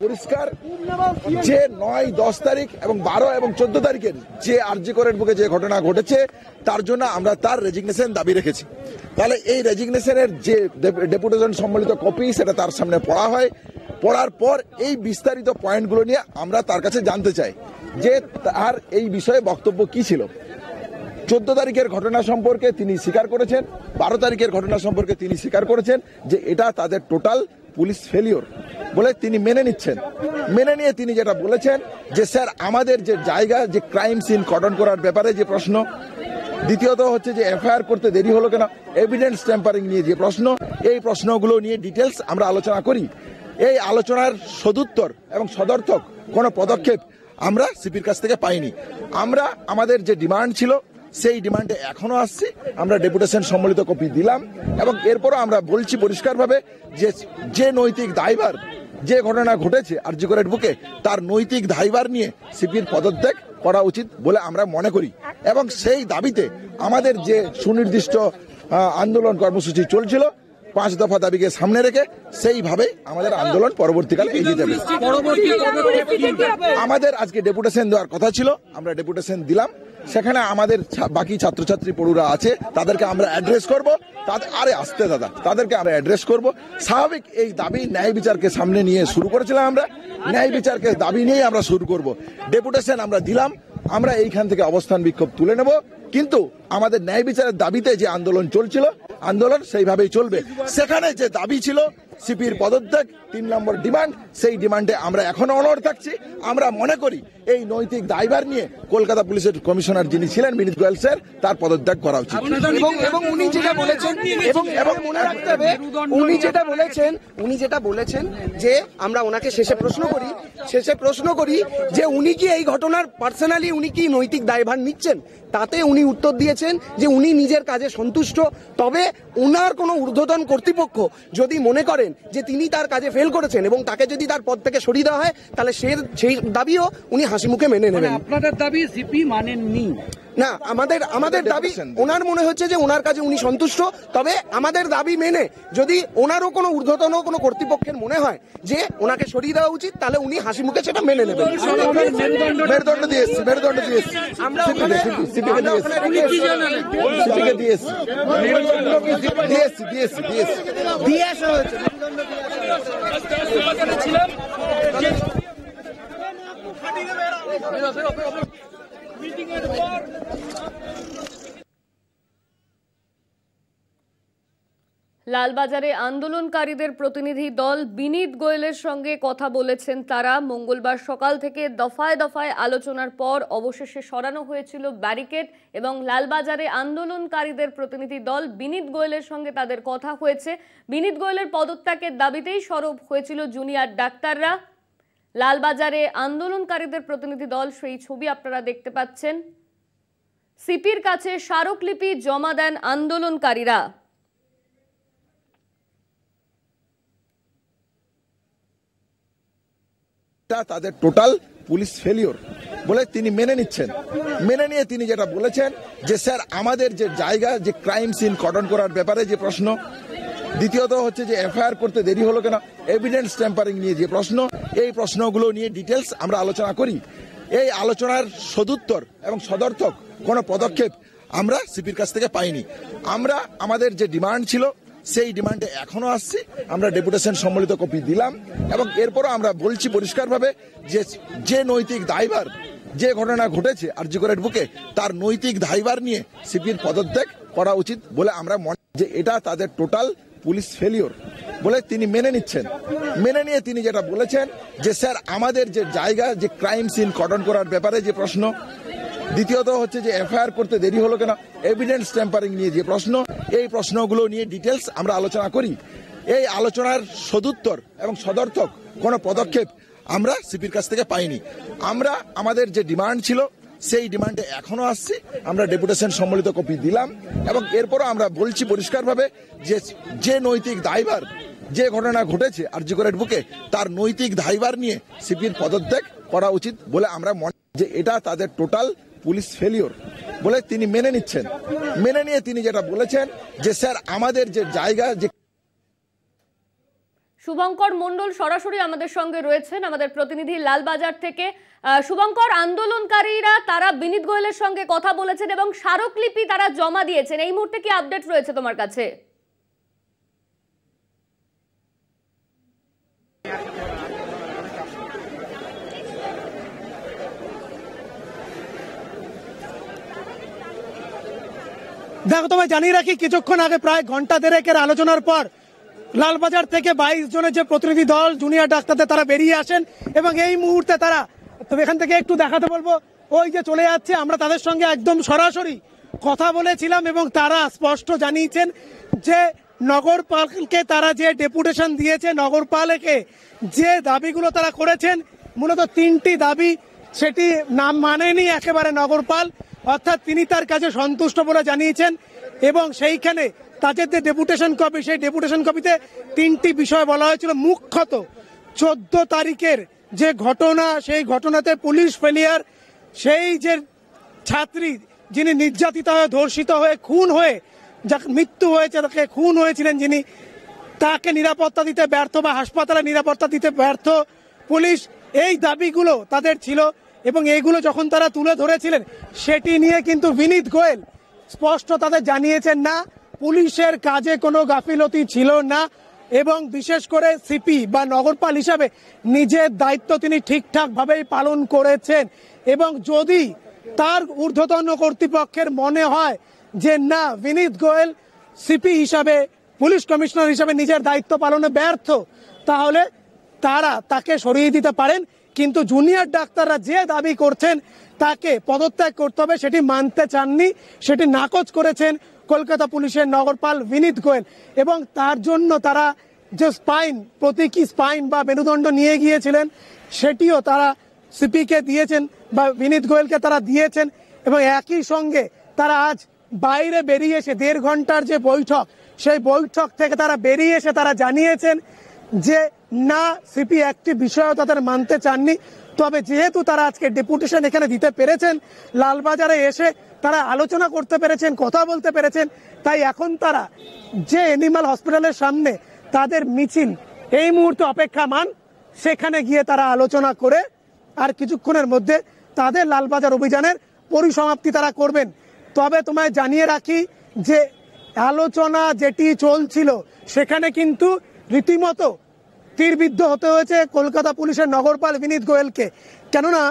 পরিষ্কার যে 9, 10 তারিখ এবং 12 এবং 14 তারিখের যে আরজি করের বুকে যে ঘটনা ঘটেছে তার জন্য আমরা তার রেজিগনেশন দাবি রেখেছি। তাহলে এই রেজিগনেশনের যে ডেপুটেশন সম্বলিত কপি সেটা তার সামনে পড়া হয়, পড়ার পর এই বিস্তারিত পয়েন্টগুলো নিয়ে আমরা তার কাছে জানতে চাই যে তার এই বিষয়ে বক্তব্য কি ছিল। 14 তারিখের ঘটনা সম্পর্কে তিনি স্বীকার করেছেন, 12 তারিখের ঘটনা সম্পর্কে তিনি স্বীকার করেছেন যে এটা তাদের টোটাল পুলিশ ফেলিওর বলে তিনি মেনে নিচ্ছেন। মেনে নিয়ে তিনি যেটা বলেছেন যে স্যার আমাদের যে জায়গা যে ক্রাইম সিন কর্ডন করার ব্যাপারে যে প্রশ্ন, দ্বিতীয়ত হচ্ছে যে এফআইআর করতে দেরি হলো কেন, এভিডেন্স ট্যাম্পারিং নিয়ে যে প্রশ্ন, এই প্রশ্নগুলো নিয়ে ডিটেলস আমরা আলোচনা করি। এই আলোচনার সদুত্তর এবং সদর্থক কোনো পদক্ষেপ আমরা সিপির কাছ থেকে পাইনি। আমরা আমাদের যে ডিমান্ড ছিল সেই ডিমান্ডে এখনো আসছি, আমরা ডেপুটেশন সম্বলিত কপি দিলাম এবং এরপরও আমরা বলছি পরিষ্কারভাবে যে নৈতিক দায়ভার যে ঘটনা ঘটেছে আরজি করের বুকে তার নৈতিক দায়ভার নিয়ে সিপির পদত্যাগ করা উচিত বলে আমরা মনে করি এবং সেই দাবিতে আমাদের যে সুনির্দিষ্ট আন্দোলন কর্মসূচি চলছিল 5 দফা দাবিকে সামনে রেখে সেইভাবে আমাদের আন্দোলন পরবর্তীকালে এগিয়ে যাবে। আমাদের আজকে ডেপুটেশন দেওয়ার কথা ছিল, আমরা ডেপুটেশন দিলাম। সেখানে আমাদের বাকি ছাত্রছাত্রী পড়ুরা আছে, তাদেরকে আমরা অ্যাড্রেস করব। তাদেরকে আমরা অ্যাড্রেস করব। স্বাভাবিক এই দাবি ন্যায় বিচারকে সামনে নিয়ে শুরু করেছিলাম, আমরা ন্যায় বিচারকে দাবি নিয়েই আমরা শুরু করব। ডেপুটেশন আমরা দিলাম, আমরা এইখান থেকে অবস্থান বিক্ষোভ তুলে নেব, কিন্তু আমাদের ন্যায় বিচারের দাবিতে যে আন্দোলন চলছিল আন্দোলন সেইভাবেই চলবে। সেখানে যে দাবি ছিল সিপির পদত্যাগ 3 নম্বর ডিমান্ড, সেই ডিমান্ডে আমরা এখনো অনড় থাকছি। আমরা মনে করি এই নৈতিক দায়ভার নিয়ে কলকাতা পুলিশের কমিশনার যিনি ছিলেন বিনীত গোয়েল স্যার তার পদত্যাগ করা উচিত। এবং উনি যেটা বলেছেন এবং মনে রাখতে হবে উনি যেটা বলেছেন যে আমরা ওনাকে শেষে প্রশ্ন করি যে উনি কি এই ঘটনার পার্সোনালি উনি কি নৈতিক দায়ভার নিচ্ছেন, তাতে উনি উত্তর দিয়েছেন যে উনি নিজের কাজে সন্তুষ্ট। তবে ওনার কোনো ঊর্ধ্বতন কর্তৃপক্ষ যদি মনে করেন যে তিনি তার কাজে ফেল করেছেন এবং তাকে যদি তার পদ থেকে সরিয়ে দেওয়া হয় তাহলে সেই দাবিও উনি হাসি মুখে মেনে নেবেন। আপনাদের দাবি সিপি মানেননি না, আমাদের দাবি ওনার মনে হচ্ছে যে ওনার কাছে উনি সন্তুষ্ট। তবে আমাদের দাবি মেনে যদি ওনারও কোনো ঊর্ধ্বতন কোনো কর্তৃপক্ষের মনে হয় যে ওনাকে সরিয়ে দেওয়া উচিত তাহলে উনি হাসি মুখে সেটা মেনে নেবেন। মেরুদণ্ড দিয়েছি আমরা লালবাজারে আন্দোলনকারীদের প্রতিনিধি দল বিনীত গোয়েলের সঙ্গে কথা বলেছেন। তারা মঙ্গলবার সকাল থেকে দফায় দফায় আলোচনার পর অবশেষে সরানো হয়েছিল ব্যারিকেড এবং লালবাজারে আন্দোলনকারীদের প্রতিনিধি দল বিনীত গোয়েলের সঙ্গে তাদের কথা হয়েছে। বিনীত গোয়েলের পদত্যাগের দাবিতেই সরব হয়েছিল জুনিয়র ডাক্তাররা। লালবাজারে আন্দোলনকারীদের প্রতিনিধি দল, সেই ছবি আপনারা দেখতে পাচ্ছেন। সিপির কাছে স্মারকলিপি জমা দেন আন্দোলনকারীরা। তাদের টোটাল পুলিশ ফেলিওর বলে তিনি মেনে নিচ্ছেন। মেনে নিয়ে তিনি যেটা বলেছেন যে স্যার আমাদের যে জায়গা যে ক্রাইম সিন কর্ডন করার ব্যাপারে যে প্রশ্ন, দ্বিতীয়ত হচ্ছে যে এফআইআর করতে দেরি হলো কেন, এভিডেন্স ট্যাম্পারিং নিয়ে যে প্রশ্ন, এই প্রশ্নগুলো নিয়ে ডিটেলস আমরা আলোচনা করি। এই আলোচনার সদুত্তর এবং সদর্থক কোনো পদক্ষেপ আমরা সিপির কাছ থেকে পাইনি। আমরা আমাদের যে ডিমান্ড ছিল সেই ডিমান্ডে এখনো আসছি, আমরা ডেপুটেশন সম্বলিত কপি দিলাম এবং এরপরও আমরা বলছি পরিষ্কারভাবে যে নৈতিক দায়ভার যে ঘটনা ঘটেছে আরজি করের বুকে তার নৈতিক দায়ভার নিয়ে সিপির পদত্যাগ করা উচিত বলে আমরা মনে যে এটা তাদের টোটাল পুলিশ ফেলিওর বলে তিনি মেনে নিচ্ছেন। মেনে নিয়ে তিনি যেটা বলেছেন যে স্যার আমাদের যে জায়গা যে ক্রাইম সিন কর্ডন করার ব্যাপারে যে প্রশ্ন, দ্বিতীয়ত হচ্ছে যে এফআইআর করতে দেরি হলো কেন, এভিডেন্স ট্যাম্পারিং নিয়ে যে প্রশ্ন, এই প্রশ্নগুলো নিয়ে ডিটেলস আমরা আলোচনা করি। এই আলোচনার সদুত্তর এবং সদর্থক কোনো পদক্ষেপ আমরা সিপির কাছ থেকে পাইনি। আমরা আমাদের যে ডিমান্ড ছিল সেই ডিমান্ডে এখনো আসছি, আমরা ডেপুটেশন সম্বলিত কপি দিলাম এবং এরপরও আমরা বলছি পরিষ্কারভাবে যে নৈতিক দায়ভার যে ঘটনা ঘটেছে আরজি করের বুকে তার নৈতিক দায়ভার নিয়ে সিপির পদত্যাগ করা উচিত বলে আমরা মনে যে এটা তাদের টোটাল পুলিশ ফেলিওর বলে তিনি মেনে নিচ্ছেন। মেনে নিয়ে তিনি যেটা বলেছেন যে স্যার আমাদের যে জায়গা যে শুভঙ্কর মণ্ডল সরাসরি আমাদের সঙ্গে রয়েছেন, আমাদের প্রতিনিধি লালবাজার থেকে। শুভঙ্কর, আন্দোলনকারীরা তারা বিনীত গোয়েলের সঙ্গে কথা বলেছেন এবং স্মারকলিপি তারা জমা দিয়েছেন, এই মুহূর্তে কি আপডেট রয়েছে তোমার কাছে? দেখো, তোমায় জানিয়ে রাখি, কিছুক্ষণ আগে প্রায় ঘন্টা দেড়েকের আলোচনার পর লালবাজার থেকে 22 জনের যে প্রতিনিধি দল জুনিয়র ডাক্তারদের তারা বেরিয়ে আসেন এবং এই মুহূর্তে তারা, তবে এখান থেকে একটু দেখাতে বলবো, ওই যে চলে যাচ্ছে, আমরা তাদের সঙ্গে একদম সরাসরি কথা বলেছিলাম এবং তারা স্পষ্ট জানিয়েছেন যে নগরপালকে তারা যে ডেপুটেশন দিয়েছে, নগরপালকে যে দাবিগুলো তারা করেছেন, মূলত 3টি দাবি, সেটি নাম মানেনি একেবারে নগরপাল, অর্থাৎ তিনি তার কাছে সন্তুষ্ট বলে জানিয়েছেন এবং সেইখানে তাদের যে ডেপুটেশন কপি, সেই ডেপুটেশন কপিতে 3টি বিষয় বলা হয়েছিল। মুখ্যত 14 তারিখের যে ঘটনা, সেই ঘটনাতে পুলিশ ফেলিয়ার, সেই যে ছাত্রী যিনি নির্যাতিত হয়ে, ধর্ষিত হয়ে, খুন হয়ে, যার মৃত্যু হয়েছে, তাকে খুন হয়েছিলেন যিনি, তাকে নিরাপত্তা দিতে ব্যর্থ বা হাসপাতালে নিরাপত্তা দিতে ব্যর্থ পুলিশ, এই দাবিগুলো তাদের ছিল এবং এইগুলো যখন তারা তুলে ধরেছিলেন, সেটি নিয়ে কিন্তু বিনীত গোয়েল স্পষ্ট তাদের জানিয়েছেন না, পুলিশের কাজে কোনো গাফিলতি ছিল না এবং বিশেষ করে সিপি বা নগরপাল হিসাবে নিজের দায়িত্ব তিনি ঠিকঠাকভাবেই পালন করেছেন এবং যদি তার ঊর্ধ্বতন কর্তৃপক্ষের মনে হয় যে না, বিনীত গোয়েল সিপি হিসাবে, পুলিশ কমিশনার হিসাবে নিজের দায়িত্ব পালনে ব্যর্থ, তাহলে তারা তাকে সরিয়ে দিতে পারেন। কিন্তু জুনিয়র ডাক্তাররা যে দাবি করছেন তাকে পদত্যাগ করতে হবে, সেটি মানতে চাননি, সেটি নাকচ করেছেন কলকাতা পুলিশের নগরপাল বিনীত গোয়েল এবং তার জন্য তারা যে প্রতীকী স্পাইন বা মেরুদণ্ড নিয়ে গিয়েছিলেন, সেটিও তারা সিপিকে দিয়েছেন বা বিনীত গোয়েলকে তারা দিয়েছেন এবং একই সঙ্গে তারা আজ বাইরে বেরিয়ে এসে 1.5 ঘন্টার যে বৈঠক, সেই বৈঠক থেকে তারা বেরিয়ে এসে তারা জানিয়েছেন যে না, সিপি একটি বিষয় তাদের মানতে চাননি, তবে যেহেতু তারা আজকে ডেপুটেশন এখানে দিতে পেরেছেন, লালবাজারে এসে তারা আলোচনা করতে পেরেছেন, কথা বলতে পেরেছেন, তাই এখন তারা যে এনিম্যাল হসপিটালের সামনে তাদের মিছিল এই মুহূর্তে অপেক্ষামান, সেখানে গিয়ে তারা আলোচনা করে আর কিছুক্ষণের মধ্যে তাদের লালবাজার অভিযানের পরিসমাপ্তি তারা করবেন। তবে তোমায় জানিয়ে রাখি যে আলোচনা যেটি চলছিল, সেখানে কিন্তু রীতিমতো তীরবিদ্ধ হতে হয়েছে কলকাতা পুলিশের নগরপাল বিনীত গোয়েলকে, কেননা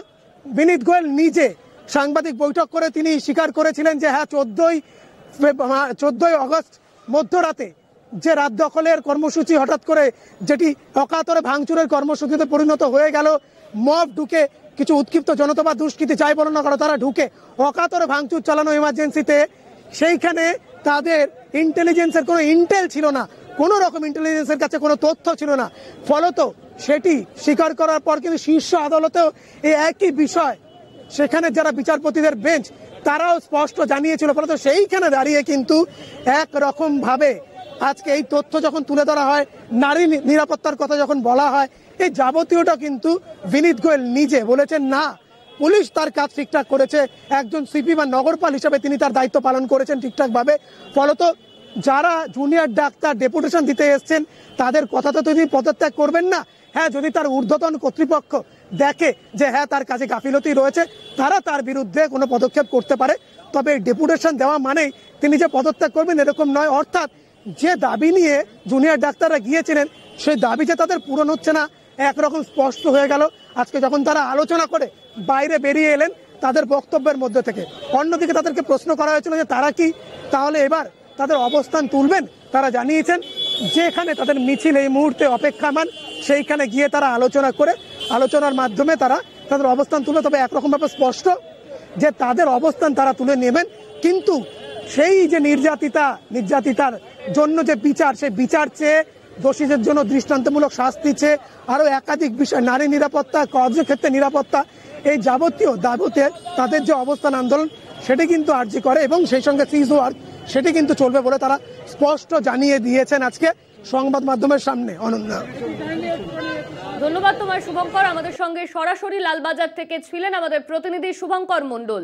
বিনীত গোয়েল নিজে সাংবাদিক বৈঠক করে তিনি স্বীকার করেছিলেন যে হ্যাঁ, 14ই আগস্ট মধ্যরাতে যে রাত দখলের কর্মসূচি হঠাৎ করে যেটি অকাতরে ভাঙচুরের কর্মসূচিতে পরিণত হয়ে গেল, মব ঢুকে কিছু উৎক্ষিপ্ত জনতা বা দুষ্কৃতী যাই বলো না কেন, তারা ঢুকে অকাতরে ভাঙচুর চালানো এমার্জেন্সিতে, সেইখানে তাদের ইন্টেলিজেন্সের কোনো ইন্টেল ছিল না, কোনো রকম ইন্টেলিজেন্সের কাছে কোনো তথ্য ছিল না, ফলত সেটি স্বীকার করার পর কিন্তু শীর্ষ আদালতেও এই একই বিষয়, সেখানে যারা বিচারপতিদের বেঞ্চ তারাও স্পষ্ট জানিয়েছিল, ফলত সেইখানে দাঁড়িয়ে কিন্তু একরকম ভাবে আজকে এই তথ্য যখন তুলে ধরা হয়, নারী নিরাপত্তার কথা যখন বলা হয়, এই যাবতীয়টা কিন্তু বিনীত গোয়েল নিজে বলেছেন না, পুলিশ তার কাজ ঠিকঠাক করেছে, একজন সিপি বা নগরপাল হিসাবে তিনি তার দায়িত্ব পালন করেছেন ঠিকঠাকভাবে, ফলত যারা জুনিয়র ডাক্তার ডেপুটেশন দিতে এসছেন তাদের কথা তো তিনি পদত্যাগ করবেন না। হ্যাঁ, যদি তার ঊর্ধ্বতন কর্তৃপক্ষ দেখে যে হ্যাঁ, তার কাছে গাফিলতি রয়েছে, তারা তার বিরুদ্ধে কোনো পদক্ষেপ করতে পারে, তবে ডেপুটেশন দেওয়া মানেই তিনি যে পদত্যাগ করবেন এরকম নয়। অর্থাৎ যে দাবি নিয়ে জুনিয়র ডাক্তাররা গিয়েছিলেন, সেই দাবি যে তাদের পূরণ হচ্ছে না, একরকম স্পষ্ট হয়ে গেল আজকে যখন তারা আলোচনা করে বাইরে বেরিয়ে এলেন তাদের বক্তব্যের মধ্যে থেকে। অন্যদিকে তাদেরকে প্রশ্ন করা হয়েছিল যে তারা কি তাহলে এবার তাদের অবস্থান তুলবেন, তারা জানিয়েছেন যেখানে তাদের মিছিল এই মুহূর্তে অপেক্ষামান, সেইখানে গিয়ে তারা আলোচনা করে আলোচনার মাধ্যমে তারা তাদের অবস্থান তুলে, তবে একরকমভাবে স্পষ্ট যে তাদের অবস্থান তারা তুলে নেবেন, কিন্তু সেই যে নির্যাতিতার জন্য যে বিচার, সেই বিচার চেয়ে, দোষীদের জন্য দৃষ্টান্তমূলক শাস্তি চেয়ে, আরও একাধিক বিষয়, নারী নিরাপত্তা, কার্যক্ষেত্রে নিরাপত্তা, এই যাবতীয় দাবিতে তাদের যে অবস্থান আন্দোলন, সেটি কিন্তু আর্জি করে এবং সেই সঙ্গে সিজ ওয়ার্ক সেটি কিন্তু চলবে বলে তারা স্পষ্ট জানিয়ে দিয়েছেন আজকে সংবাদ মাধ্যমের সামনে। অনন্যা, ধন্যবাদ তোমার শুভঙ্কর। আমাদের সঙ্গে সরাসরি লালবাজার থেকে ছিলেন আমাদের প্রতিনিধি শুভঙ্কর মণ্ডল।